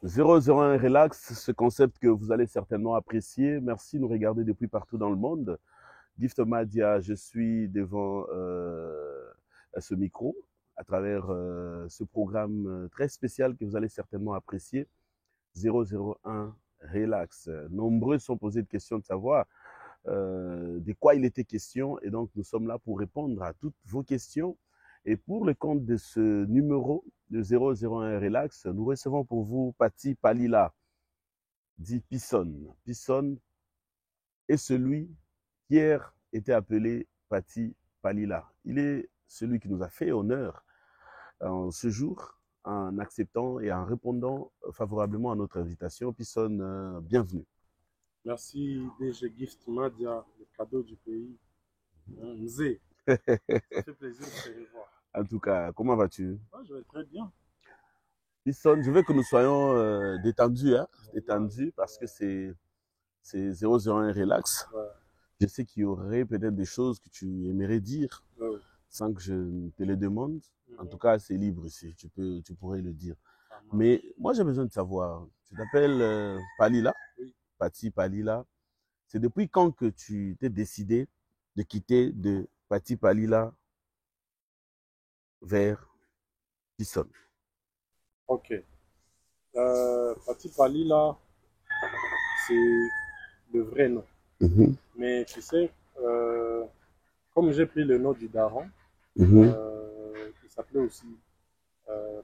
001 Relax, ce concept que vous allez certainement apprécier. Merci de nous regarder depuis partout dans le monde. Gift Madia, je suis devant ce micro à travers ce programme très spécial que vous allez certainement apprécier. 001 Relax. Nombreux sont posés de questions de savoir de quoi il était question et donc nous sommes là pour répondre à toutes vos questions. Et pour le compte de ce numéro de 001 Relax, nous recevons pour vous Pati Palila, dit Pisson. Pisson est celui qui hier était appelé Pati Palila. Il est celui qui nous a fait honneur en ce jour en acceptant et en répondant favorablement à notre invitation. Pisson, bienvenue. Merci DG Gift Madia, le cadeau du pays. Mzé, ça fait plaisir de te revoir. En tout cas, comment vas-tu? Je vais très bien. Pisson, je veux que nous soyons détendus, hein? Détendus parce que c'est 001 Relax. Ouais. Je sais qu'il y aurait peut-être des choses que tu aimerais dire sans que je te les demande. En tout cas, c'est libre ici, tu pourrais le dire. Mais moi, j'ai besoin de savoir, tu t'appelles Palila, Oui. Pati Palila. C'est depuis quand que tu t'es décidé de quitter de Pati Palila vers Pisson? Ok. Pati Palila, c'est le vrai nom. Mais tu sais, comme j'ai pris le nom du daron, qui s'appelait aussi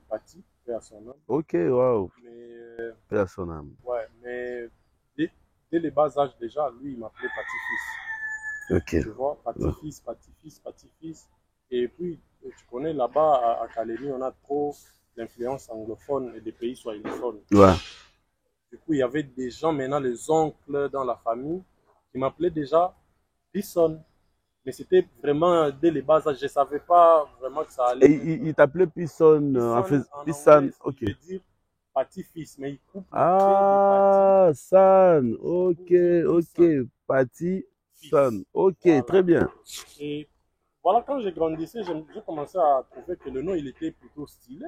Pati, paix à son âme. Ok, waouh. Mais, Paix à son âme. ouais, mais dès les bas âges déjà, lui, il m'appelait Pati-Fils. Ok. Tu vois, Pati-Fils, Pati-Fils, Pati-Fils. Et puis, tu connais, là-bas, à Calémie, on a trop d'influence anglophone et des pays swahilophones. Ouais. Du coup, il y avait des gens, maintenant, les oncles dans la famille, qui m'appelaient déjà Pisson. Mais c'était vraiment dès les bas âges. Je ne savais pas vraiment que ça allait. Et il t'appelait Pisson en fait. Pisson, ok. il veut dire Pati-Fils, mais il coupe le Ah, San. Ok, ok. Pati, San. Ok, voilà. très bien. Et voilà, quand j'ai grandissé, j'ai commencé à trouver que le nom, il était plutôt stylé,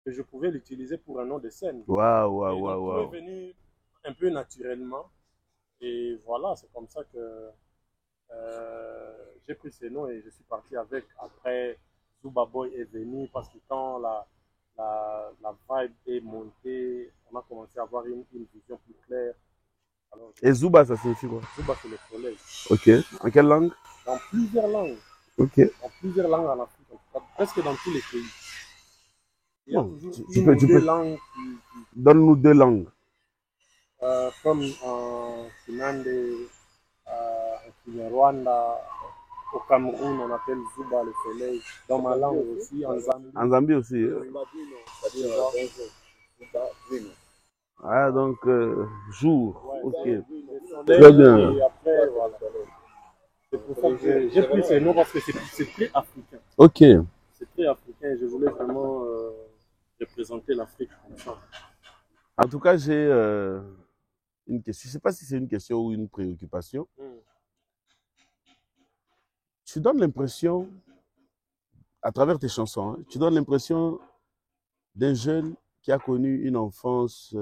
que je pouvais l'utiliser pour un nom de scène. Waouh, waouh, Et waouh, donc, tout waouh. est venu un peu naturellement. Et voilà, c'est comme ça que j'ai pris ce nom et je suis parti avec. Après, Zuba Boy est venu parce que quand la vibe est montée, on a commencé à avoir une vision plus claire. Alors, Et Zuba, ça signifie quoi? Zuba, c'est le soleil. Ok. En quelle langue? Dans plusieurs langues. Ok. Dans plusieurs langues en Afrique, en tout cas, presque dans tous les pays. Il y a Bon, toujours tu une peux, ou tu deux peux. langues Donne-nous deux langues. comme en Finlande, en Kinyarwanda, au Cameroun, on appelle Zuba le soleil. Dans ma langue aussi, en Zambie. En Zambie aussi. Ah, donc, jour. Ouais, Ok. Très bien. et après, voilà. C'est pour ça que j'ai pris ce nom parce que c'est très africain. Ok. C'est très africain et je voulais vraiment représenter l'Afrique comme ça. En tout cas, j'ai une question. Je ne sais pas si c'est une question ou une préoccupation. Tu donnes l'impression, à travers tes chansons, hein, tu donnes l'impression d'un jeune qui a connu une enfance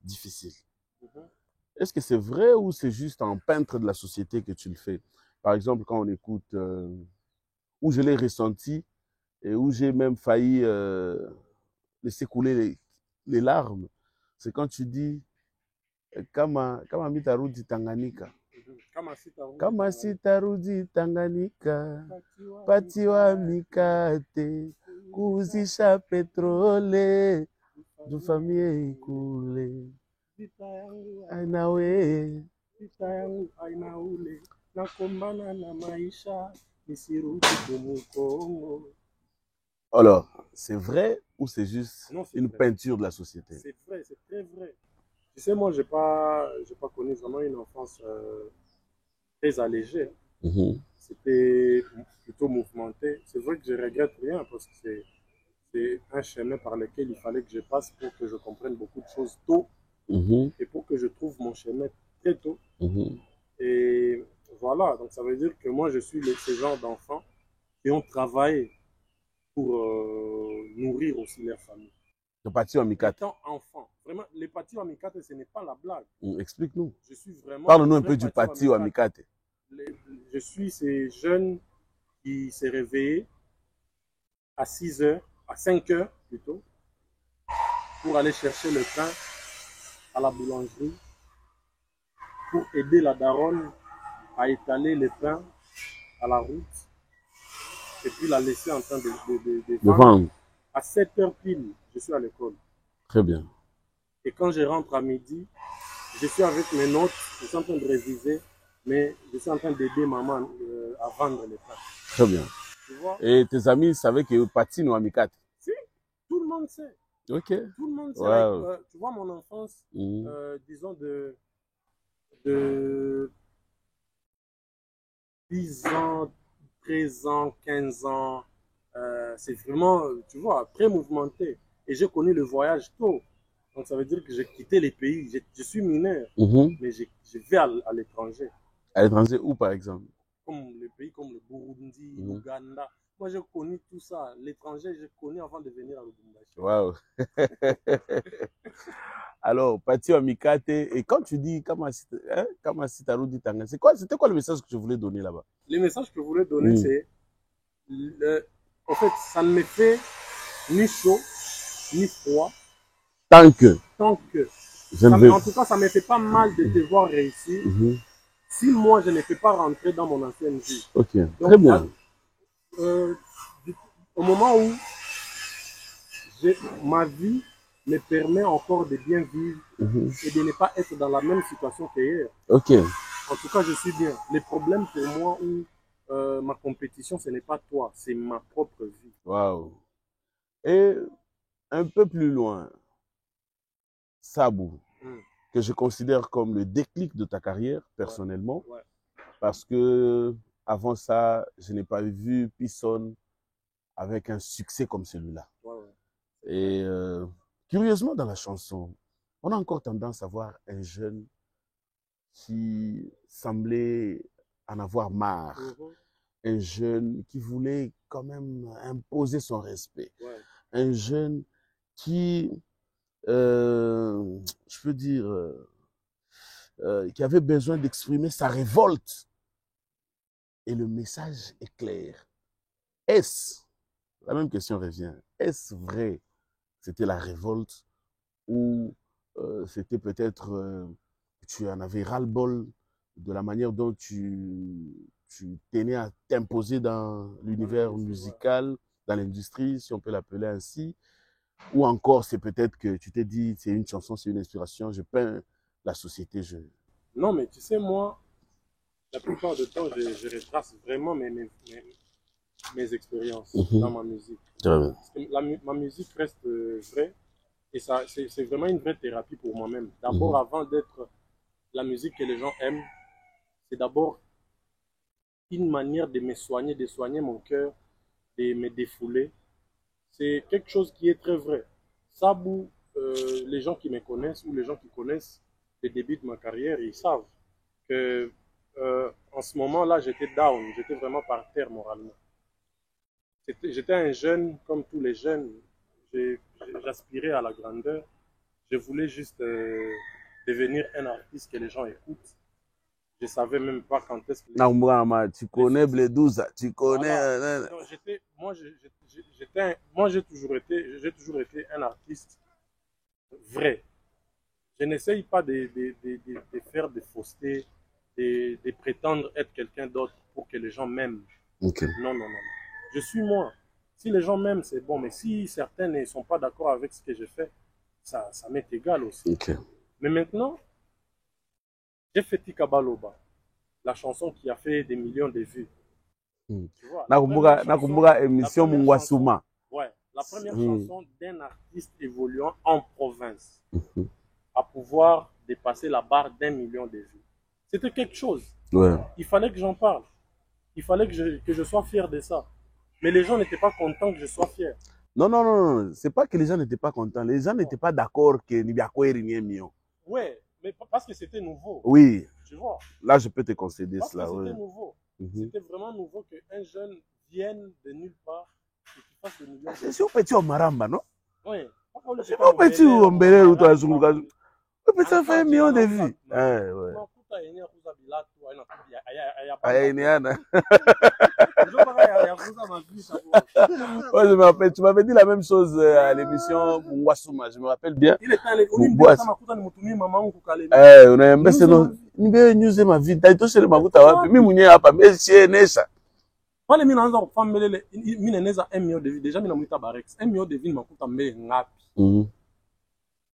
difficile. Est-ce que c'est vrai ou c'est juste un peintre de la société que tu le fais? Par exemple, quand on écoute, où je l'ai ressenti et où j'ai même failli laisser couler les larmes, c'est quand tu dis kama mitarudi Tanganyika. Kama sitarudi Tanganyika, patiwa mikate, kuzisha petrole, dufamie ikule. Ainawe. Nakombana na maisha, nisirudi kumukongo. Alors, c'est vrai ou c'est juste une vrai. peinture de la société? C'est vrai, c'est très vrai. Tu sais, moi, j'ai pas connu vraiment une enfance très allégée. C'était plutôt mouvementé. C'est vrai que je regrette rien parce que c'est un chemin par lequel il fallait que je passe pour que je comprenne beaucoup de choses tôt et pour que je trouve mon chemin très tôt. Et voilà, donc ça veut dire que moi, je suis ce genre d'enfants qui ont travaillé pour nourrir aussi leur famille. C'est parti en mikate. Étant enfant, Vraiment, les Pati Wamikate, ce n'est pas la blague. Explique-nous. Je suis vraiment... Parle-nous un peu du Pati Wamikate. Je suis ces jeunes qui s'est réveillé à 6 heures, à 5 heures plutôt, pour aller chercher le pain à la boulangerie, pour aider la daronne à étaler le pain à la route, et puis la laisser en train de vendre. À 7 heures pile, je suis à l'école. Très bien. Et quand je rentre à midi, je suis avec mes notes, je suis en train de réviser, mais je suis en train d'aider maman à vendre les pains. Très bien. Tu vois? Et tes amis savaient que Pati ou Wamikate? Si, tout le monde sait. Ok. Tout le monde sait. Wow. Tu vois, mon enfance, disons de 10 ans, 13 ans, 15 ans, c'est vraiment, tu vois, très mouvementé. Et j'ai connu le voyage tôt. Donc ça veut dire que j'ai quitté les pays. Je suis mineur, mais je vais à l'étranger. À l'étranger où, par exemple? Comme les pays comme le Burundi, l'Ouganda. Moi, j'ai connu tout ça. L'étranger, j'ai connu avant de venir à Lubumbashi. Waouh. Alors, Pati Wamikate, et quand tu dis Kamasi Tarudi Tanga, c'était quoi le message que tu voulais donner là-bas? Le message que je voulais donner, c'est, en fait, ça ne me fait ni chaud, ni froid. Tant que. En tout cas, ça ne me fait pas mal de te voir réussir. Si moi, je ne peux pas rentrer dans mon ancienne vie. Ok, donc, très bien. Au moment où ma vie me permet encore de bien vivre et de ne pas être dans la même situation qu'hier. Ok. En tout cas, je suis bien. Le problème pour moi où ma compétition, ce n'est pas toi, c'est ma propre vie. Waouh. Et un peu plus loin, Sabou, que je considère comme le déclic de ta carrière, personnellement, parce que avant ça, je n'ai pas vu personne avec un succès comme celui-là. Et curieusement, dans la chanson, on a encore tendance à voir un jeune qui semblait en avoir marre. Un jeune qui voulait quand même imposer son respect. Un jeune qui, je peux dire, qui avait besoin d'exprimer sa révolte. Et le message est clair. Est-ce, la même question revient, est-ce vrai que c'était la révolte ou c'était peut-être tu en avais ras-le-bol de la manière dont tu tenais à t'imposer dans l'univers musical, dans l'industrie, si on peut l'appeler ainsi, ou encore c'est peut-être que tu t'es dit c'est une chanson, c'est une inspiration, je peins la société. Non, mais tu sais, moi, la plupart du temps, je retrace vraiment mes expériences dans ma musique. Parce que ma musique reste vraie et c'est vraiment une vraie thérapie pour moi-même. D'abord, avant d'être la musique que les gens aiment, c'est d'abord une manière de me soigner, de soigner mon cœur, de me défouler. C'est quelque chose qui est très vrai. Sabou, les gens qui me connaissent ou les gens qui connaissent le début de ma carrière, ils savent que en ce moment-là, j'étais down, j'étais vraiment par terre moralement. J'étais un jeune comme tous les jeunes, j'aspirais à la grandeur, je voulais juste devenir un artiste que les gens écoutent. Je ne savais même pas quand est-ce que... Tu connais Bledouza, tu connais... Voilà. Moi, j'ai toujours été un artiste vrai. Je n'essaye pas de faire des faussetés, de prétendre être quelqu'un d'autre pour que les gens m'aiment. Okay. Non. Je suis moi. Si les gens m'aiment, c'est bon. Mais si certains ne sont pas d'accord avec ce que je fais, ça m'est égal aussi. Okay. Mais maintenant, j'ai fait Tika Baloba, la chanson qui a fait des millions de vues. Tu vois, la émission Mungwasuma. Ouais, la première chanson d'un artiste évoluant en province à pouvoir dépasser la barre d'1 million de vues. C'était quelque chose. Ouais. Il fallait que j'en parle. Il fallait que je sois fier de ça. Mais les gens n'étaient pas contents que je sois fier. Non. C'est pas que les gens n'étaient pas contents. Les gens n'étaient pas d'accord que Nibiako est million. Ouais, mais parce que c'était nouveau. Oui. Tu vois. Là, je peux te concéder cela. Parce que c'était nouveau. C'était vraiment nouveau qu'un jeune vienne de nulle part et qu'il fasse le million. C'est au petit Maramba, non? Oui. C'est pas petit ou ombélé ou toi, Zunguka. Petit, ça fait 1 million de vues. Ouais. Ouais, je me rappelle, tu m'avais dit la même chose à l'émission Mwasuma, je me rappelle bien. On a un best news ma vie. T'as touché le makuta wapi? Mi mwenye hapa, mais nesha. Wale mimi naanza kufanya mbele mimi neneza 1 million de vues déjà mimi namuita Barex 1 million de vues makuta mbele ngapi.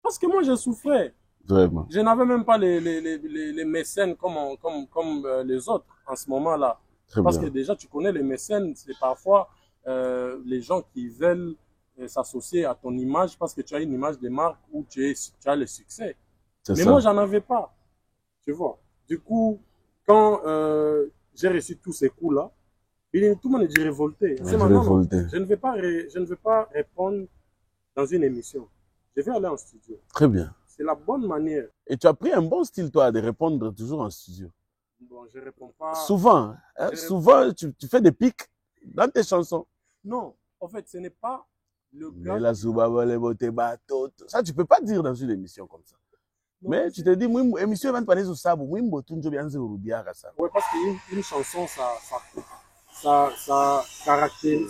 Parce que moi je souffrais. Vraiment. Je n'avais même pas les mécènes comme les autres en ce moment-là. Parce que déjà, tu connais les mécènes, c'est parfois les gens qui veulent s'associer à ton image parce que tu as une image de marque où tu as le succès. Mais ça. Moi, j'en avais pas. Tu vois. Du coup, quand j'ai reçu tous ces coups-là, tout le monde est révolté. Je ne vais pas répondre dans une émission. Je vais aller en studio. Très bien. C'est la bonne manière. Et tu as pris un bon style, toi, de répondre toujours en studio. Bon, je réponds pas. Souvent, hein, souvent tu fais des pics dans tes chansons. Non, en fait, ce n'est pas le gars. Ça, tu peux pas dire dans une émission comme ça. Non, mais tu te dis, moi, émission va te parler sur ça, moi, je bien sûr. Ouais, parce qu'une chanson,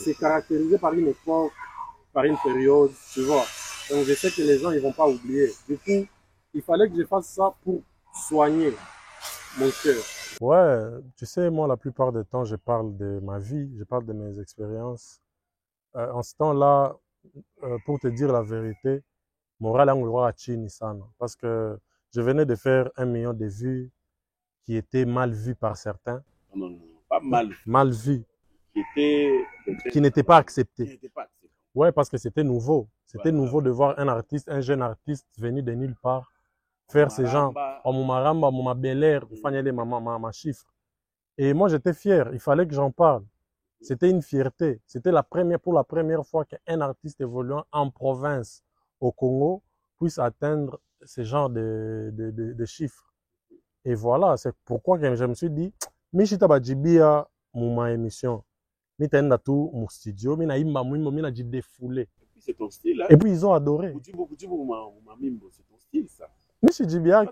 c'est caractérisé par une époque, par une période, tu vois. Donc je sais que les gens ils vont pas oublier. Du coup, il fallait que je fasse ça pour soigner mon cœur. Ouais, tu sais, moi la plupart du temps, je parle de ma vie, je parle de mes expériences. En ce temps-là, pour te dire la vérité, moral a gloire à Chini sana. Parce que je venais de faire 1 million de vues qui étaient mal vues par certains. Non, pas mal vues. Mal vues. Qui n'étaient pas acceptées. Ouais, parce que c'était nouveau. C'était nouveau de voir un artiste, un jeune artiste venu de nulle part, faire ces gens, Omumaramba, Omuma Bel-Air, ma chiffre. Et moi, j'étais fier. Il fallait que j'en parle. C'était une fierté. C'était pour la première fois qu'un artiste évoluant en province au Congo puisse atteindre ce genre de chiffres. Et voilà, c'est pourquoi je me suis dit, Michita Bajibia, ma émission. Mitenda tout mon studio, mina imba mwimbo, mina dit défoulé. C'est ton style, hein? Et puis ils ont adoré. C'est ton style, ça. Monsieur Djibiak.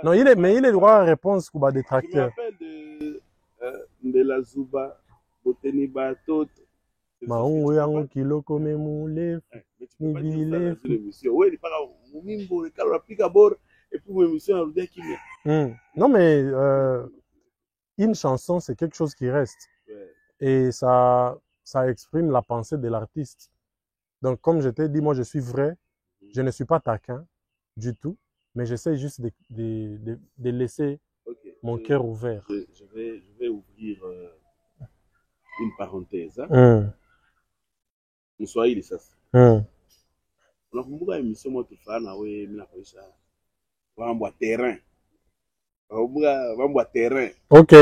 Non, il est droit à réponse pour des tracteurs. Je me rappelle de la Zuba, Boteni Batot. Maungu yangu kiloko memule. Nibile. Oui, il parle au Mimbo, le calme applique à bord, et puis mon émission a dit qu'il y a. Non, mais une chanson, c'est quelque chose qui reste. Et ça exprime la pensée de l'artiste. Donc, comme je t'ai dit, moi, je suis vrai. Je ne suis pas taquin du tout. Mais j'essaie juste de laisser mon cœur ouvert. Je vais ouvrir une parenthèse. Hein? Mswahili sasa. Unakumbuka émission moto fulani wewe mimi nakuisha. Mambo ya terrain. Mambo ya terrain. OK.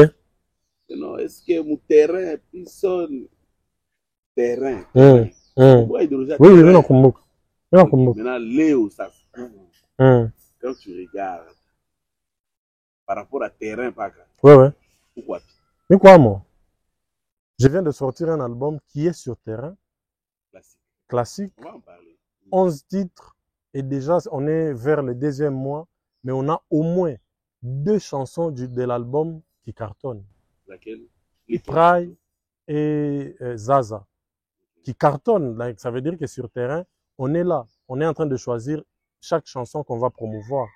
Non, est-ce que mon terrain pisonne terrain? Oui, nakumbuka. Maintenant, Léo, ça. Quand tu regardes par rapport à terrain, ouais. Pourquoi? Mais quoi, moi? Je viens de sortir un album qui est sur terrain. Classique. On va en parler. 11 titres. Et déjà, on est vers le 2e mois. Mais on a au moins 2 chansons de l'album qui cartonnent. Laquelle? Prai et Zaza. Qui cartonnent. Ça veut dire que sur terrain, on est là. On est en train de choisir chaque chanson qu'on va promouvoir.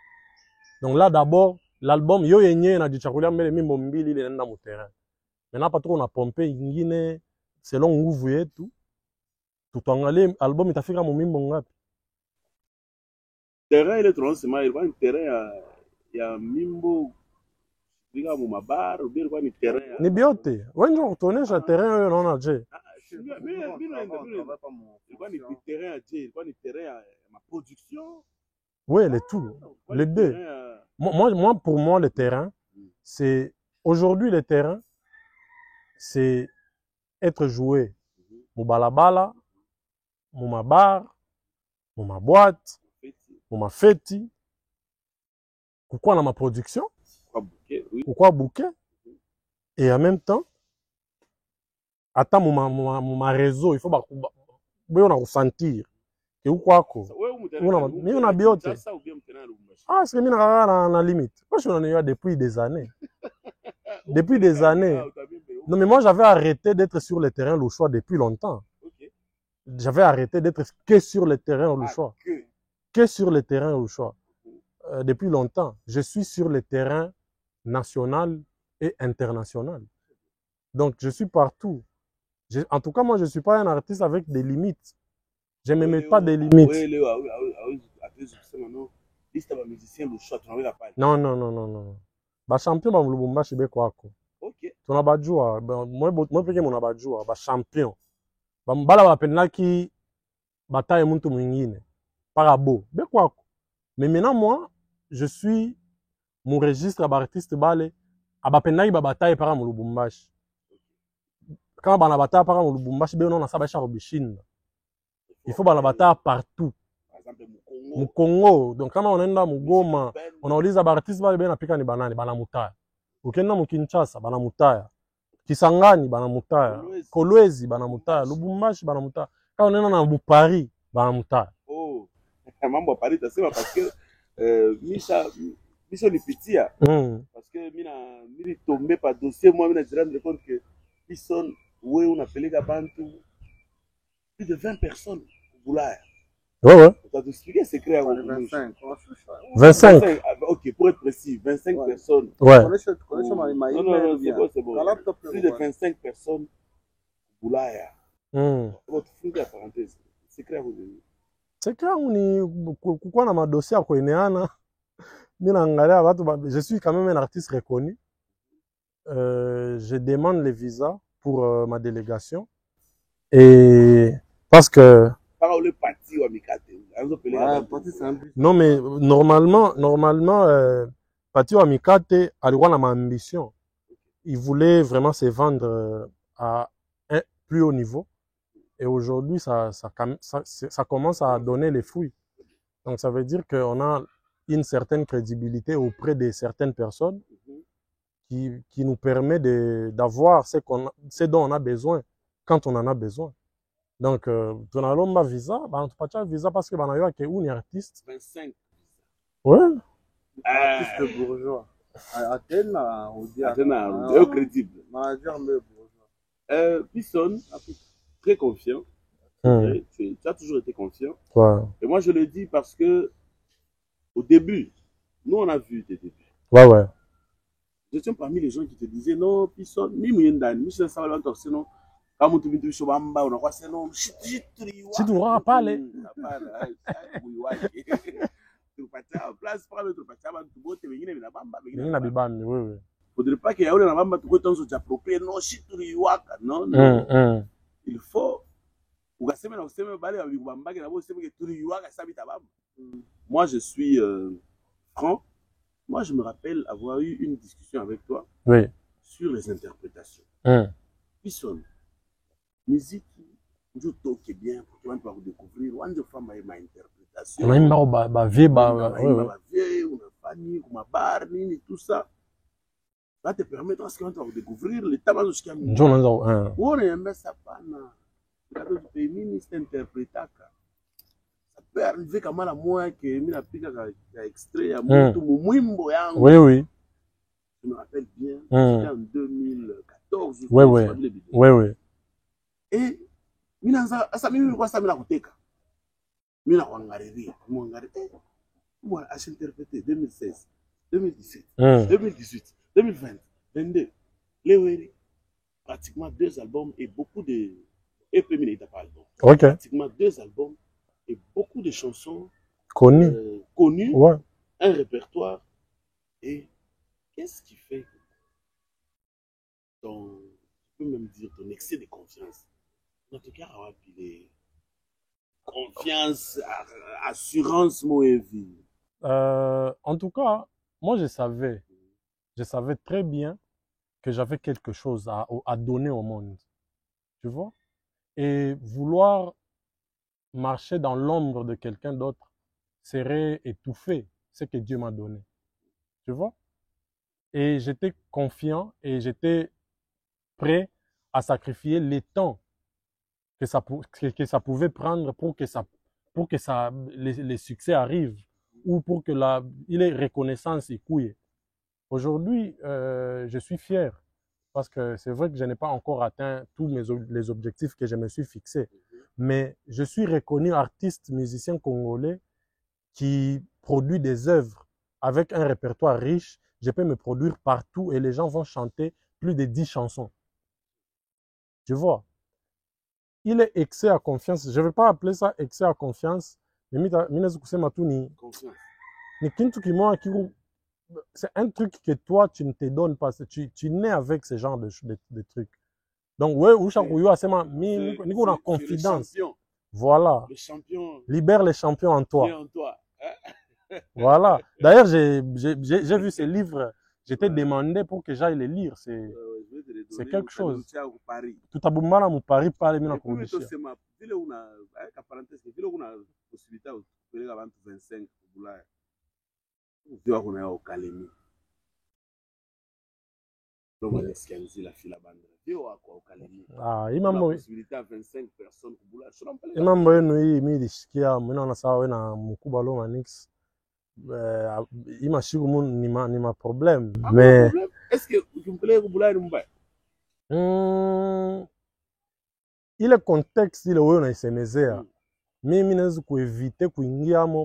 Donc là, d'abord, l'album Yo Yenye na Dichakulia Mbele Mimbo Mbili il est dans mon terrain. Maintenant, pas trop on a pompé Ingine selon où vous êtes tout. Tout en allé, album il t'a fait comme Mimbo Ngapi. Terrain il est trop c'est il va un terrain il y a Mimbo diga mu mabar ou bien il terrain. Ni biote. When on retourne sur terrain on a déjà. Ma production. Oui, le tout. Les deux. Moi, pour moi, le terrain, c'est. Aujourd'hui, le terrain, c'est être joué. Mon balabala, mon mabar, mon boîte, mon feti. Pourquoi dans ma production? Pourquoi bouquet? Et en même temps, attends mon réseau, il faut ressentir Que ou quoi quoi. Mais on a biote. Ah, c'est que mina na limite. Moi je suis depuis des années. Depuis des années. Non mais moi j'avais arrêté d'être sur le terrain le choix depuis longtemps. J'avais arrêté d'être que sur le terrain le choix. Que sur le terrain le choix. Depuis longtemps, je suis sur le terrain national et international. Donc je suis partout. En tout cas, moi je ne suis pas un artiste avec des limites. Je ne me mets pas des limites. Non, non, non, non, non. Ba champion ba Lubumbashi be kwako. OK. Tuna bajua, moi peke mona bajua, ba champion. Ba mbala bapendaki bataille muntu mwingine. Parabo, be kwako. Mais maintenant moi, je suis mon registre d'artiste balé abapendaki ba bataille para mu Lubumbashi. Quand bana bataille para mu Lubumbashi be non na sabasha robishin. Il faut bana bataille partout. Mu Congo, donc kama unaenda Mugoma, unauliza artiste bale bena pika ni banani, bana mutaya. Ukienda mu Kinshasa bana mutaya. Kisangani bana mutaya. Kolwezi bana mutaya, Lubumbashi bana mutaya. Kama unaenda na Paris bana mutaya. Oh. Mambo ya Paris tasema parce que Misha nipitia parce que mimi tombé par dossier moi mimi je rendre compte que Bison wewe unapeleka bantu plus de 20 personnes Bulaya. Ouais, ouais. Tu as expliqué le secret à 25. 25. Ok, pour être précis, 25 personnes. Ouais. Non, c'est bon, c'est bon. Plus de 25 personnes Bulaya. Votre fou de la parenthèse. Secret à vous donner. Secret ni kukua na madossier ya kueneana. Je suis quand même un artiste reconnu. Je demande les visas pour ma délégation. Et parce que non mais normalement Pati Wamikate alikuwa na ambition. Il voulait vraiment se vendre à un plus haut niveau. Et aujourd'hui ça commence à donner les fruits. Donc ça veut dire qu'on a une certaine crédibilité auprès de certaines personnes qui nous permet d'avoir ce dont on a besoin quand on en a besoin. Donc, tu as un visa, tu pas un visa parce que tu as un artiste. 25. Ouais. Artiste bourgeois. Athènes, on dit Athènes, crédible. Manager, mais bourgeois. Bison, très confiant. Tu as toujours été confiant. Ouais. Et moi, je le dis parce que, au début, nous, on a vu tes débuts. Ouais, ouais. Je tiens parmi les gens qui te disaient non, Bison, ni Mouyendani, ni Michel Savalon Torsino. Kama mtu vitu shobamba unakuwa sema si tu vas parler tupatia place pour tupatia bantu bote wengine binabamba wengine na bibambi wewe faudrait pas que yaule na bamba tukwe tonzo cha approprier non shituriwaka non non il faut ukasema na useme bale wa bibambake na bo useme que turiwaka sabita bamba. Moi je suis franc. Moi je me rappelle avoir eu une discussion avec toi sur les interprétations. Bison musique, je toque bien pour que tu vas découvrir. One of my interprétation. On a une vie, tout ça. Ça te permet de découvrir les tabacs de on aime ça pas. Quand tu es ministre interprétateur, ça peut arriver comme à moi que je pique extrait à oui, oui. Je me rappelle bien, c'était en 2014. Oui, oui. Oui, oui. Et minaanza sasa mimi nilikuwa sasa mimi nakuteka. Mimi nakuangalilia, muangalie. Moi, j'ai interprété 2016, 2017, 2018, 2020, 22. Léweri, pratiquement 2 albums et beaucoup de EP Minita par album. OK. Pratiquement 2 albums et beaucoup de chansons connues. Ouais. Un répertoire. Et qu'est-ce qui fait ton, tu peux même dire ton excès de confiance? Notre cas a appelé confiance, assurance, vie. En tout cas, moi je savais très bien que j'avais quelque chose à donner au monde. Tu vois? Et vouloir marcher dans l'ombre de quelqu'un d'autre serait étouffer ce que Dieu m'a donné. Tu vois? Et j'étais confiant et j'étais prêt à sacrifier les temps que ça pouvait prendre pour que ça pour que les succès arrivent ou pour que il ait reconnaissance et couille. Aujourd'hui, je suis fier parce que c'est vrai que je n'ai pas encore atteint tous les objectifs que je me suis fixés. Mais je suis reconnu artiste, musicien congolais qui produit des œuvres avec un répertoire riche. Je peux me produire partout et les gens vont chanter plus de 10 chansons. Tu vois? Il est excès à confiance. Je ne vais pas appeler ça excès à confiance. Mais c'est un truc que toi, tu ne te donnes pas. Tu nais avec ce genre de trucs. Donc, ouais, c'est une confidence. Voilà. Le champion. Libère les champions en toi. En toi. Voilà. D'ailleurs, j'ai vu ces livres. J'étais demandé pour que j'aille les lire. C'est quelque chose. Tout à Boumara, mon Paris, parle de condition. Ah, il m'a possibilité à 25 personnes. Il m'a envoyé il m'a dit ni ma problème. Mais est-ce que vous voulez il est contexte, il est où on a mais je peux éviter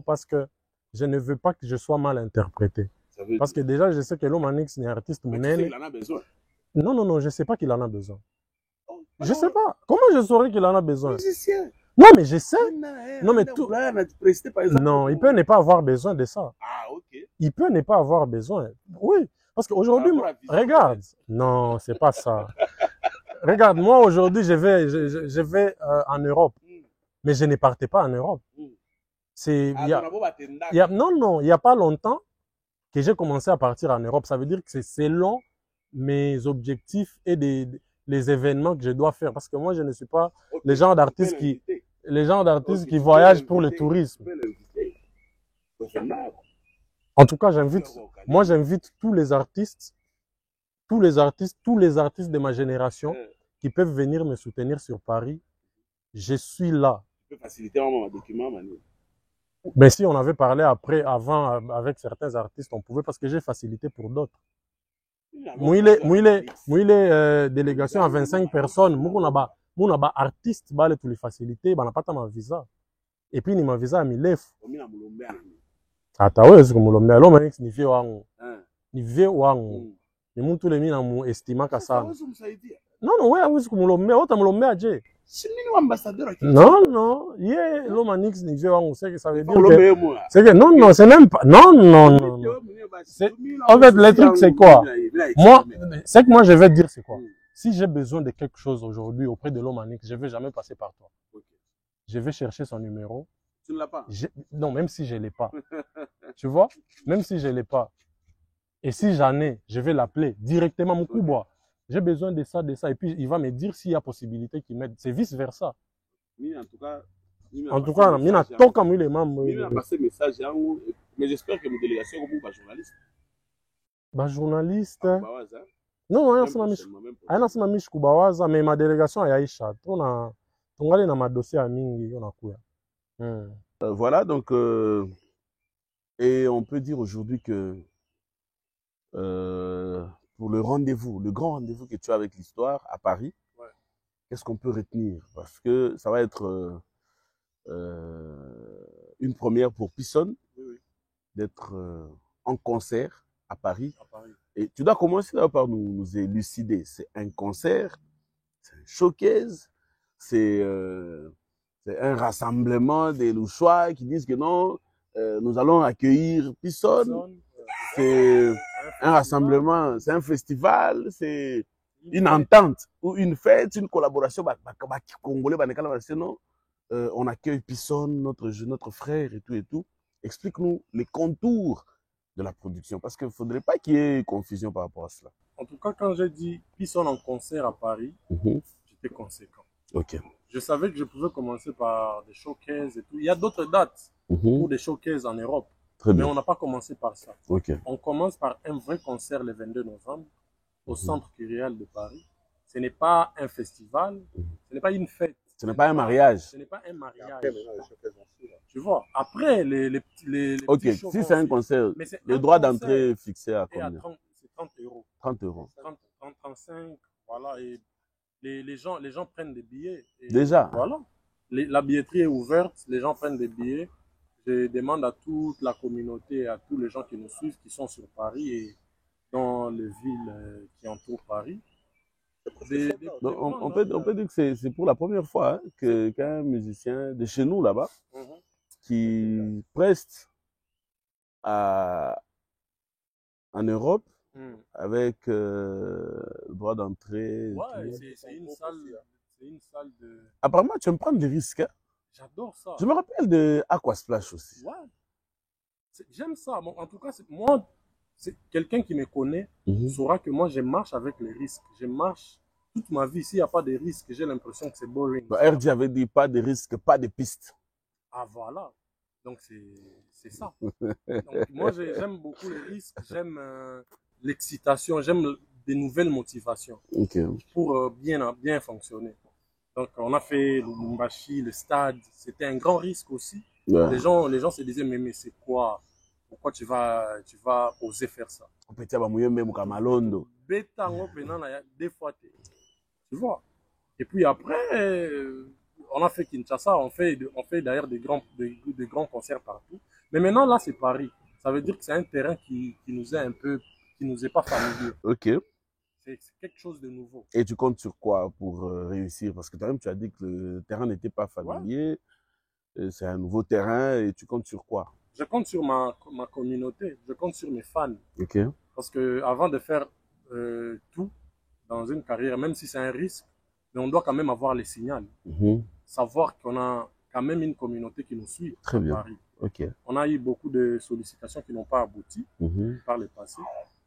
parce que je ne veux pas que je sois mal interprété. Parce que déjà, je sais que l'homme Anix n'est artiste. Mais il en a besoin. Non, je ne sais pas qu'il en a besoin. Je ne sais pas. Comment je saurais qu'il en a besoin? Musicien. Non, mais je sais. Non, mais tout. Non, il peut ne pas avoir besoin de ça. Ah, ok. Il peut ne pas avoir besoin. Oui. Parce qu'aujourd'hui, regarde. Non, c'est pas ça. Regarde, moi, aujourd'hui, je vais en Europe. Mais je ne partais pas en Europe. Non, il n'y a pas longtemps que j'ai commencé à partir en Europe. Ça veut dire que c'est selon mes objectifs et les événements que je dois faire. Parce que moi, je ne suis pas les gens d'artistes qui voyagent pour le tourisme. En tout cas, j'invite tous les artistes de ma génération qui peuvent venir me soutenir sur Paris. Je suis là. Tu peux faciliter mon document, Manu. Mais si on avait parlé avant, avec certains artistes, on pouvait parce que j'ai facilité pour d'autres. Moi, il est délégation à 25 personnes. Moi, on a artiste, tous les facilités, on n'a pas ma visa. Et puis, il m'a visa à Milef. Atawe siku mulombe alo manix ni vie wangu. Ni vie wangu. Ni muntu le mina mu estimaka sana. Non, wewe hawezi kumlombea, utamlombea je? Si mimi ambassadeur. Non, lo manix ni vie wangu, c'est que ça veut dire que c'est que non, c'est même pas non. En fait, le truc c'est quoi? Moi, c'est que moi je vais dire c'est quoi? Si j'ai besoin de quelque chose aujourd'hui auprès de l'Omanix, je ne vais jamais passer par toi. Je vais chercher son numéro. Tu ne l'as pas? Non, même si je ne l'ai pas. Tu vois? Même si je ne l'ai pas. Et si j'en ai, je vais l'appeler directement Moukouboa. J'ai besoin de ça. Et puis, il va me dire s'il y a possibilité qu'il m'aide. C'est vice-versa. En tout cas, il a tout comme les membres. Il a passé message, mais j'espère que mes délégations vont journaliste. Journaliste. Non, anasema mishi kubawaza, mais ma délégation à Yaisha. On a dans ma dossier à Mingi, on a quoi. Voilà, donc, et on peut dire aujourd'hui que pour le rendez-vous, le grand rendez-vous que tu as avec l'histoire à Paris, qu'est-ce qu'on peut retenir? Parce que ça va être une première pour Pisson d'être en concert à Paris. Et tu dois commencer par nous élucider. C'est un concert, c'est un showcase, c'est un rassemblement des Louchois qui disent que non, nous allons accueillir Pisson. C'est un rassemblement, c'est un festival, c'est une entente ou une fête, une collaboration. Congolais, on accueille Pisson, notre frère et tout. Explique-nous les contours de la production, parce qu'il ne faudrait pas qu'il y ait confusion par rapport à cela. En tout cas, quand j'ai dit Pisson en concert à Paris, j'étais conséquent. Okay. Je savais que je pouvais commencer par des showcases et tout. Il y a d'autres dates pour des showcases en Europe. Mais on n'a pas commencé par ça. On commence par un vrai concert le 22 novembre au Centre Curial de Paris. Ce n'est pas un festival, ce n'est pas une fête. Ce n'est pas un mariage. Ce n'est pas un mariage. Après, maintenant, les chauffeurs ont su, là. Tu vois, après, les Ok, petits si c'est un concert, le un droit concert d'entrée est fixé à est à combien? 30 euros. 30 euros. 35, voilà. Et les gens prennent des billets. Déjà? Voilà. La billetterie est ouverte, les gens prennent des billets. Je demande à toute la communauté, à tous les gens qui nous suivent, qui sont sur Paris et dans les villes qui entourent Paris. Donc, on peut dire que c'est pour la première fois hein, qu'un musicien de chez nous là-bas qui preste en Europe avec droit d'entrée. Ouais, c'est une salle de... Apparemment, tu aimes prendre des risques. Hein? J'adore ça. Je me rappelle de Aquasplash aussi. Ouais. J'aime ça. Bon, en tout cas, moi, c'est quelqu'un qui me connaît saura que moi, je marche avec les risques. Je marche toute ma vie. S'il n'y a pas de risques, j'ai l'impression que c'est boring. RD avait dit pas de risques, pas de pistes. Ah, voilà. Donc, c'est ça. Donc, moi, j'aime beaucoup les risques. J'aime l'excitation. J'aime des nouvelles motivations pour bien fonctionner. Donc, on a fait le Lubumbashi, le stade. C'était un grand risque aussi. Ouais. Les gens se disaient, mais c'est quoi? Pourquoi tu vas oser faire ça? Des fois, tu vois. Et puis après, on a fait Kinshasa, on fait d'ailleurs des grands concerts partout. Mais maintenant, là, c'est Paris. Ça veut dire que c'est un terrain qui nous est pas familier. Ok. C'est quelque chose de nouveau. Et tu comptes sur quoi pour réussir? Parce que toi-même, tu as dit que le terrain n'était pas familier. Ouais. C'est un nouveau terrain et tu comptes sur quoi? Je compte sur ma communauté, je compte sur mes fans. Ok. Parce que avant de faire tout dans une carrière, même si c'est un risque, mais on doit quand même avoir les signaux. Savoir qu'on a quand même une communauté qui nous suit. Très bien. Paris. Ok. On a eu beaucoup de sollicitations qui n'ont pas abouti par le passé.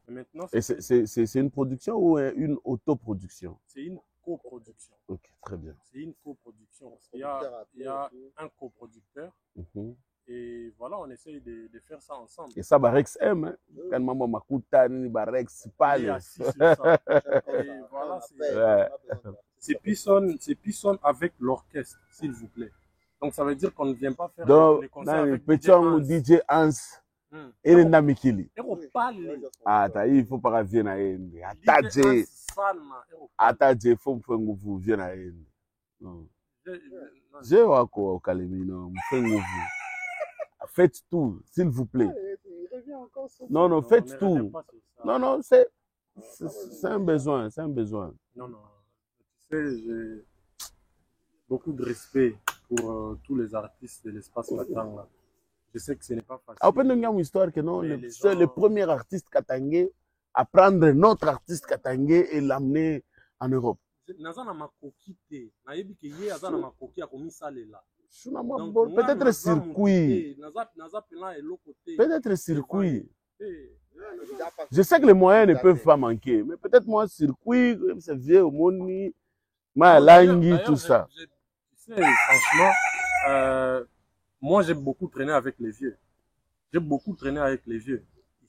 Mais maintenant, et c'est une production ou une autoproduction? C'est une coproduction. Ok, très bien. C'est une coproduction. Il y a un coproducteur. Et voilà, on essaye de faire ça ensemble. Et ça, Barex aime. Hein? Quand maman m'écoute, Barex parle. Il est assis sur ça. Et voilà, c'est Pisson avec l'orchestre, s'il vous plaît. Donc ça veut dire qu'on ne vient pas faire les concerts avec DJ Hans. Et les Namikili. Ah, il faut pas venir à Ende. Atadje, il faut que vous venir à Ende. Je vois quoi au Calémino. Faites tout, s'il vous plaît. Non, faites tout. Non, c'est un besoin, c'est un besoin. Non, tu sais, j'ai beaucoup de respect pour tous les artistes de l'espace Katanga. Je sais que ce n'est pas facile. Après, il y a une histoire que non, c'est le premier artiste katangais à prendre notre artiste katangais et l'amener en Europe. Peut-être circuit. Peut-être circuit. Je sais que les moyens ne peuvent pas manquer, mais peut-être moi, circuit, c'est vieux au monde, Malangi, tout ça. Tu sais, franchement, moi, j'ai beaucoup traîné avec les vieux.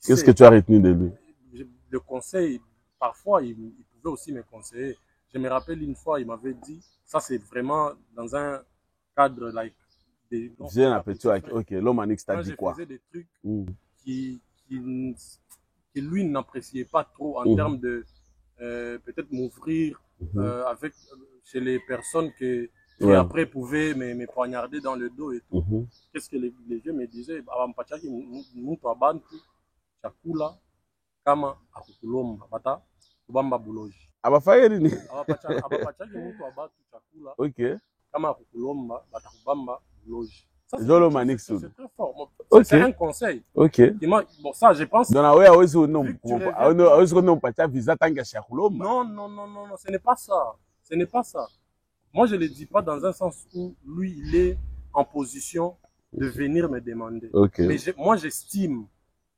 Qu'est-ce que tu as retenu de lui? Le conseil, parfois, il pouvait aussi me conseiller. Je me rappelle une fois, il m'avait dit, ça c'est vraiment dans un cadre, like, viens un petit, ok, l'Omanix t'a dit quoi? Je faisais des trucs qui lui n'appréciait pas trop en termes de peut-être m'ouvrir chez les personnes qui après pouvaient me poignarder dans le dos et tout. Qu'est-ce que les vieux me disaient? Abampachaki muntu abantu chakula kama akukulomba bata kubamba buloji. Abafayeli ni abapachaki muntu abatu chakula kama akukulomba bata kubamba buloji. C'est très fort. C'est un conseil. Ok. Bon, ça, je pense. Non, ce n'est pas ça. Ce n'est pas ça. Moi, je ne le dis pas dans un sens où lui, il est en position de venir me demander. Mais moi, j'estime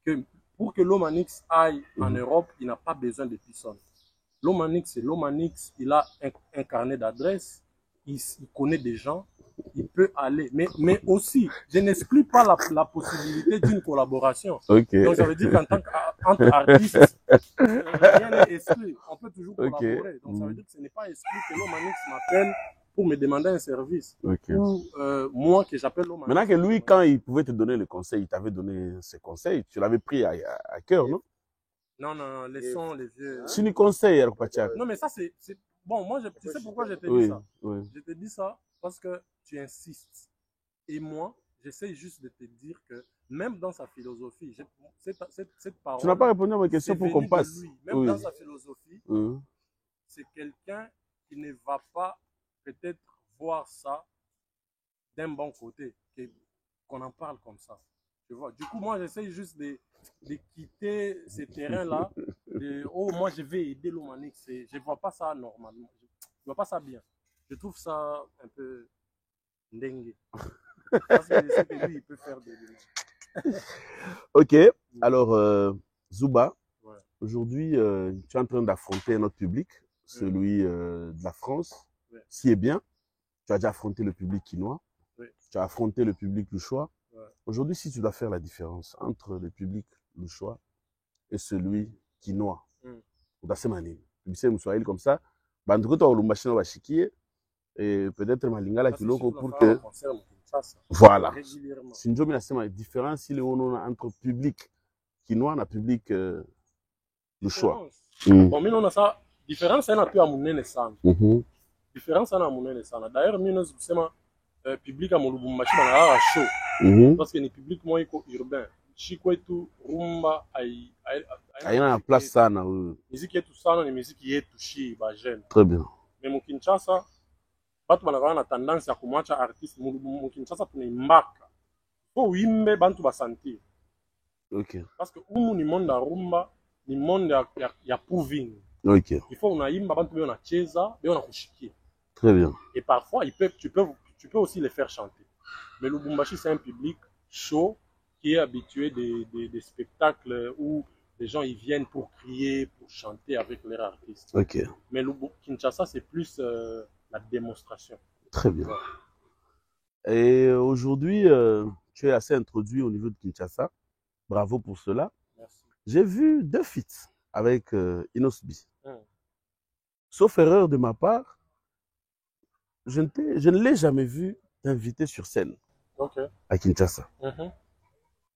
que pour que l'Omanix aille en Europe, il n'a pas besoin de personne. L'Omanix, c'est l'Omanix. Il a un carnet d'adresses. Il connaît des gens. Il peut aller. Mais aussi, je n'exclus pas la possibilité d'une collaboration. Donc, ça veut dire qu'en tant qu'artiste, rien n'est exclu. On peut toujours collaborer. Donc, ça veut dire que ce n'est pas exclu que l'Omanix m'appelle pour me demander un service. Okay. Ou moi que j'appelle l'homme. Maintenant que lui, quand il pouvait te donner le conseil, il t'avait donné ses conseils, tu l'avais pris à cœur, non? Non, non, les sons, les vieux. Si tu conseilles, non, mais ça, c'est... Bon, moi, tu sais pourquoi je t'ai oui, dit ça? Oui. Je t'ai dit ça parce que tu insistes. Et moi, j'essaie juste de te dire que même dans sa philosophie, cette parole... Tu n'as pas répondu à ma question pour qu'on passe. Lui. Même dans sa philosophie, oui. C'est quelqu'un qui ne va pas peut-être voir ça d'un bon côté, qu'on en parle comme ça. Tu vois? Du coup, moi, j'essaie juste de quitter ces terrains-là. Oh, moi, je vais aider l'Omanix. Je ne vois pas ça normalement. Je ne vois pas ça bien. Je trouve ça un peu dingue. Parce que je sais que lui, il peut faire des démarches. Ok. Alors, Zouba, ouais. Aujourd'hui, tu es en train d'affronter un autre public, celui de la France. Ouais. Ce qui est bien, tu as déjà affronté le public quinois. Ouais. Tu as affronté le public louchois. Ouais. Aujourd'hui, si tu dois faire la différence entre le public louchois et celui quinois, utasema tubise mswahili comme ça, banduko to lumbashina bashikie et peut-être malingala kiloko pour que voilà. Si ndio minasema différence ile unaona entre public quinois na public louchois. Bon, mimi naona ça différence ina tu amunene sana. Différence ina amunene sana. D'ailleurs mimi naweza kusema public ya Lubumbashi bana show. Parce que ni public moi iko urbain. Chikwetu rumba haina place sana. Muziki yetu sana ni muziki yetu shi ba jeune. Très bien. Mais mu Kinshasa batu banakuwa na tendance ya kumwacha artiste mu Kinshasa tunaimbaka. Faut uimbe bantu basantir. OK. Parce que umu ni monde ya rumba, ni monde ya proving. OK. Il faut unaimba bantu beo na cheza, beo na kushikia. Très bien. Et parfois tu peux aussi les faire chanter. Mais Lubumbashi c'est un public chaud qui est habitué des spectacles où les gens ils viennent pour crier, pour chanter avec leurs artistes. OK. Mais Kinshasa c'est plus la démonstration. Très bien. Et aujourd'hui, tu es assez introduit au niveau de Kinshasa. Bravo pour cela. Merci. J'ai vu 2 feats avec Inosbi. Sauf erreur de ma part, je ne l'ai jamais vu t'inviter sur scène à Kinshasa.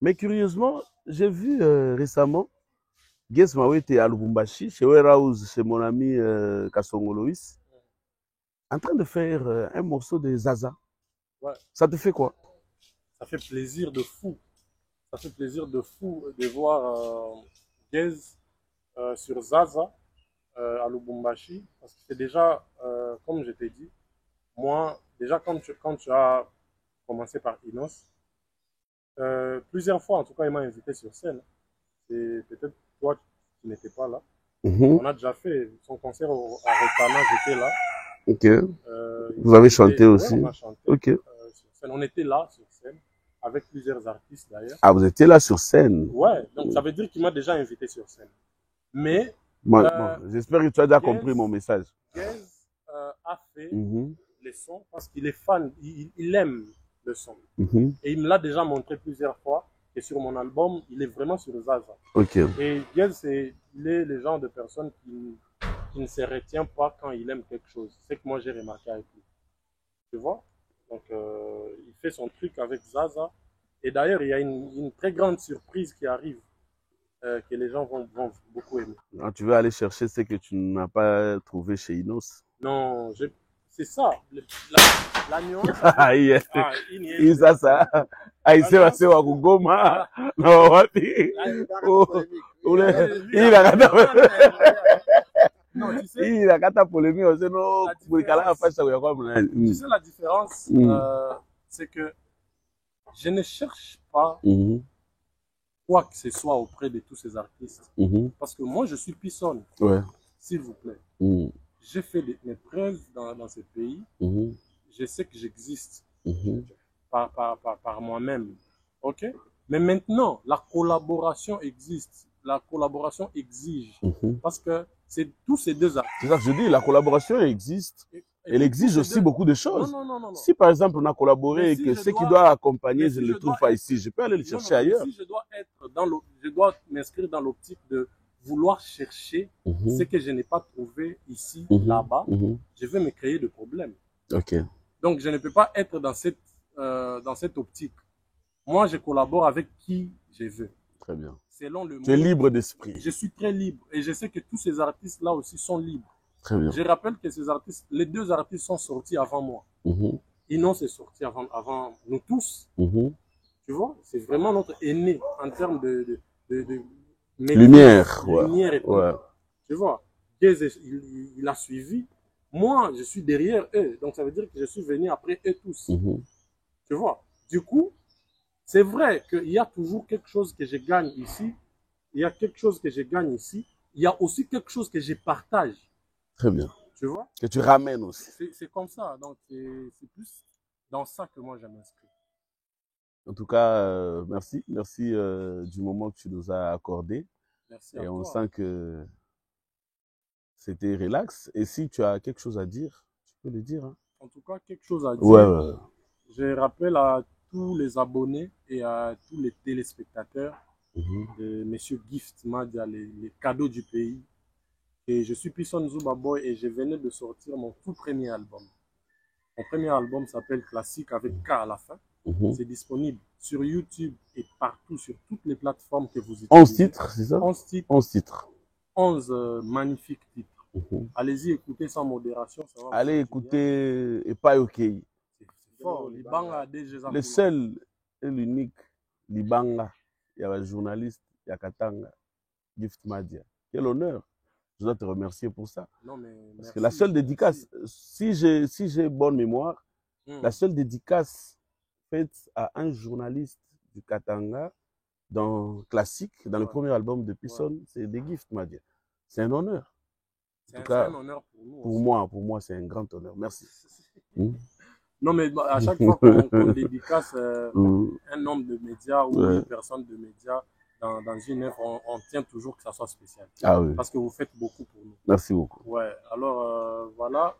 Mais curieusement, j'ai vu récemment Guess Mawete à Lubumbashi, chez Warehouse, chez mon ami Kassongo Loïs, en train de faire un morceau de Zaza. Ouais. Ça te fait quoi? Ça fait plaisir de fou. Ça fait plaisir de fou de voir Guess sur Zaza à Lubumbashi. Parce que c'est déjà, comme je t'ai dit, moi, déjà quand tu as commencé par Inos, plusieurs fois, en tout cas, il m'a invité sur scène. C'est peut-être toi qui n'étais pas là. On a déjà fait son concert à Rotana, j'étais là. Ok. Vous avez chanté aussi. Ouais, on a chanté. Ok. Sur scène. On était là sur scène, avec plusieurs artistes d'ailleurs. Ah, vous étiez là sur scène? Ouais, donc ça veut dire qu'il m'a déjà invité sur scène. Mais. Bon, j'espère que tu as déjà compris mon message. Gaz a fait les sons parce qu'il est fan, il aime le son. Et il me l'a déjà montré plusieurs fois. Et sur mon album, il est vraiment sur Zaza. Ok. Et Gaz, il est le genre de personne qui ne se retient pas quand il aime quelque chose. C'est que moi j'ai remarqué avec lui. Tu vois? Donc il fait son truc avec Zaza. Et d'ailleurs, il y a une très grande surprise qui arrive. Que les gens vont beaucoup aimer. Ah, tu veux aller chercher ce que tu n'as pas trouvé chez Inos? Non, c'est ça. La nuance. Ça. Aïsé va se wa kugoma. Non, wapi. Il a kata polémique aussi non pour kala fasha ya kwa mna. Tu sais la différence c'est que je ne cherche pas quoi que ce soit auprès de tous ces artistes. Parce que moi je suis Pisson. Ouais. S'il vous plaît. J'ai fait mes preuves dans ce pays. Je sais que j'existe par moi-même. Ok? Mais maintenant, la collaboration existe. La collaboration exige. Parce que c'est tous ces deux artistes. C'est ça que je dis, la collaboration existe. Elle exige aussi beaucoup de choses. Non. Si par exemple on a collaboré et que ce qui doit accompagner, je ne le trouve pas ici, je peux aller le chercher ailleurs. Si je dois m'inscrire dans l'optique de vouloir chercher ce que je n'ai pas trouvé ici, là-bas, je vais me créer des problèmes. Ok. Donc, je ne peux pas être dans cette optique. Moi, je collabore avec qui je veux. Très bien. Selon le tu es libre d'esprit. Je suis très libre. Et je sais que tous ces artistes-là aussi sont libres. Très bien. Je rappelle que ces artistes, les deux artistes sont sortis avant moi. Inon s'est sorti avant nous tous. Tu vois, c'est vraiment notre aîné en termes de lumière. Lumière et tout. Ouais. Tu vois, il a suivi. Moi, je suis derrière eux. Donc, ça veut dire que je suis venu après eux tous. Tu vois, du coup, c'est vrai qu'il y a toujours quelque chose que je gagne ici. Il y a quelque chose que je gagne ici. Il y a aussi quelque chose que je partage. Très bien. Tu vois? Que tu ramènes aussi. C'est comme ça. Donc, c'est plus dans ça que moi, je m'inscris. En tout cas, merci. Merci du moment que tu nous as accordé. Merci et à on toi. sent que c'était relax. Et si tu as quelque chose à dire, tu peux le dire. Hein. En tout cas, quelque chose à dire. Ouais. Je rappelle à tous les abonnés et à tous les téléspectateurs de Monsieur Gift Madia, les cadeaux du pays. Et je suis Pisson Zuba Boy et je venais de sortir mon tout premier album. Mon premier album s'appelle Classique avec K à la fin. C'est disponible sur YouTube et partout, sur toutes les plateformes que vous utilisez. 11 titres, c'est ça? 11 titres. 11 titres. 11 magnifiques titres. Allez-y, écoutez sans modération. Ça va. Allez écouter et pas OK. C'est fort. Le seul et l'unique Libanga, il y a un journaliste, il y a Katanga, Gift Madia. Quel honneur. Je dois te remercier pour ça. Non, mais parce merci, que la seule dédicace, si j'ai bonne mémoire, la seule dédicace faite à un journaliste du Katanga dans Classique, dans le premier album de Pisson, c'est des Gift Madia. C'est un honneur. En tout cas, un honneur pour nous. Pour moi, c'est un grand honneur. Merci. Non, mais à chaque fois qu'on dédicace un nombre de médias ou une personne de médias dans une œuvre, on tient toujours que ça soit spécial. Ah oui. Parce que vous faites beaucoup pour nous. Merci beaucoup. Ouais, alors voilà.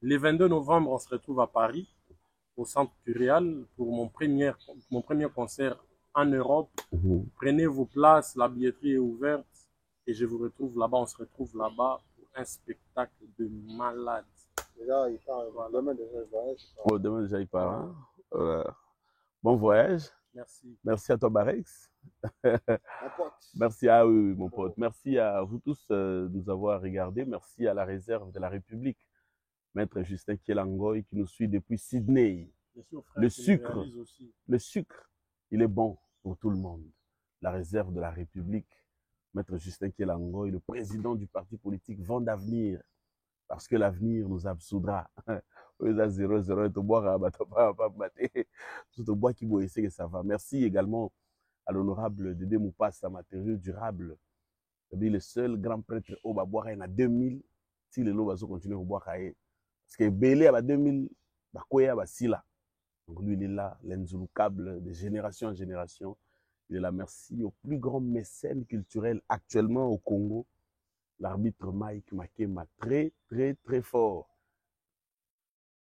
Le 22 novembre, on se retrouve à Paris, au Centre Curial, pour mon premier concert en Europe. Prenez vos places, la billetterie est ouverte et je vous retrouve là-bas. On se retrouve là-bas pour un spectacle de malade. Déjà, il part. Demain, déjà, il voyage. Demain, déjà, il part. Bon voyage. Merci. Merci à toi, Barex. Mon pote. Merci à eux, mon pote. Merci à vous tous de nous avoir regardés. Merci à la réserve de la République. Maître Justin Kielangoy qui nous suit depuis Sydney. Le sucre, il est bon pour tout le monde. La réserve de la République, Maître Justin Kielangoy, le président du parti politique Vent d'Avenir, parce que l'avenir nous absoudra. Merci également à l'honorable Dédé Moupassa, matériaux durables. Le seul grand prêtre au Baboira en 2000, si les lots continuent au boire. Parce que Belé à 2000, Bakoya Basila. Donc lui, il est là, l'inzouloukable de génération en génération. Il est là. Merci au plus grand mécène culturel actuellement au Congo, l'arbitre Mike Makema, très, très, très fort.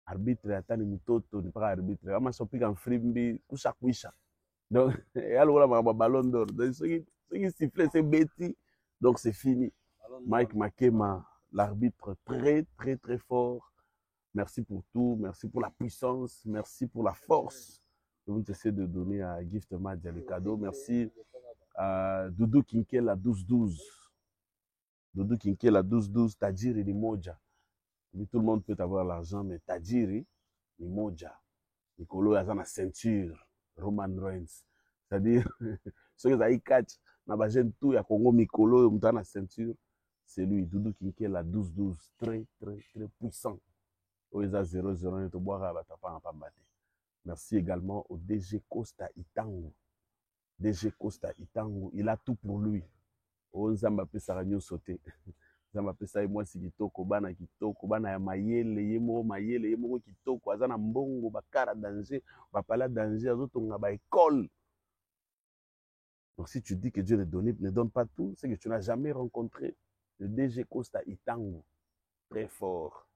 Arbitre Atani Mutoto, n'est pas arbitre. Ama sopi en frimbi, kusha kuisha. Donc, et alors là, ma ballon d'or. Donc, ceux qui sifflent, c'est Betty. Donc, c'est fini. Mike Makema, l'arbitre très, très, très fort. Merci pour tout, merci pour la puissance, merci pour la force que vous essayez de donner à Gift Madia, le cadeau. Merci à Doudou Kinkel à 12-12. Doudou Kinkel à 12-12, Tadjiri Limoja. Tout le monde peut avoir l'argent, mais Tadjiri Limoja. Nicolo a la ceinture, Roman Reigns. C'est-à-dire, ceux qui ont catch, dans jeune tout, il y a Congo Nicolo, il a la ceinture. C'est lui, Doudou Kinkel à 12-12. Très, très, très puissant. Merci également au DG Costa Itango. DG Costa Itango, il a tout pour lui. Nzamba pesa ranyo sauté. Nzamba pesa moi si kitoko bana ya mayele yemo kitoko azana mbongo bakara danger, bapala danger azotonga ba école. Donc si tu dis que Dieu ne donne pas tout, c'est que tu n'as jamais rencontré le DG Costa Itango. Très fort.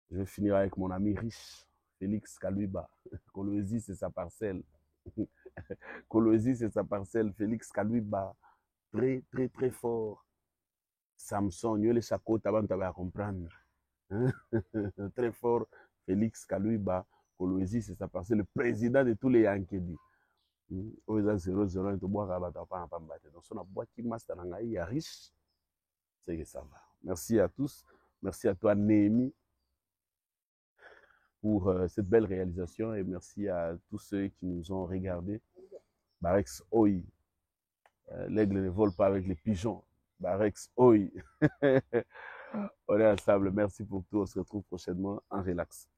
Je vais finir avec mon ami riche, Félix Kaluiba. Kolwezi, c'est sa parcelle. Kolwezi, c'est sa parcelle. Félix Kaluiba, très, très, très fort. Samson, yo le chako, taban va comprendre. Très fort. Félix Kalouiba, Kolwezi, c'est ça, parce que le président de tous les Yankees. Aux 0-0, et tout boire à Batapa, donc son boîte qui master il riche, c'est que ça va. Merci à tous, merci à toi Némi pour cette belle réalisation et merci à tous ceux qui nous ont regardés. Barex Oi, l'aigle ne vole pas avec les pigeons. Barex Oi, on est ensemble, merci pour tout, on se retrouve prochainement en relax.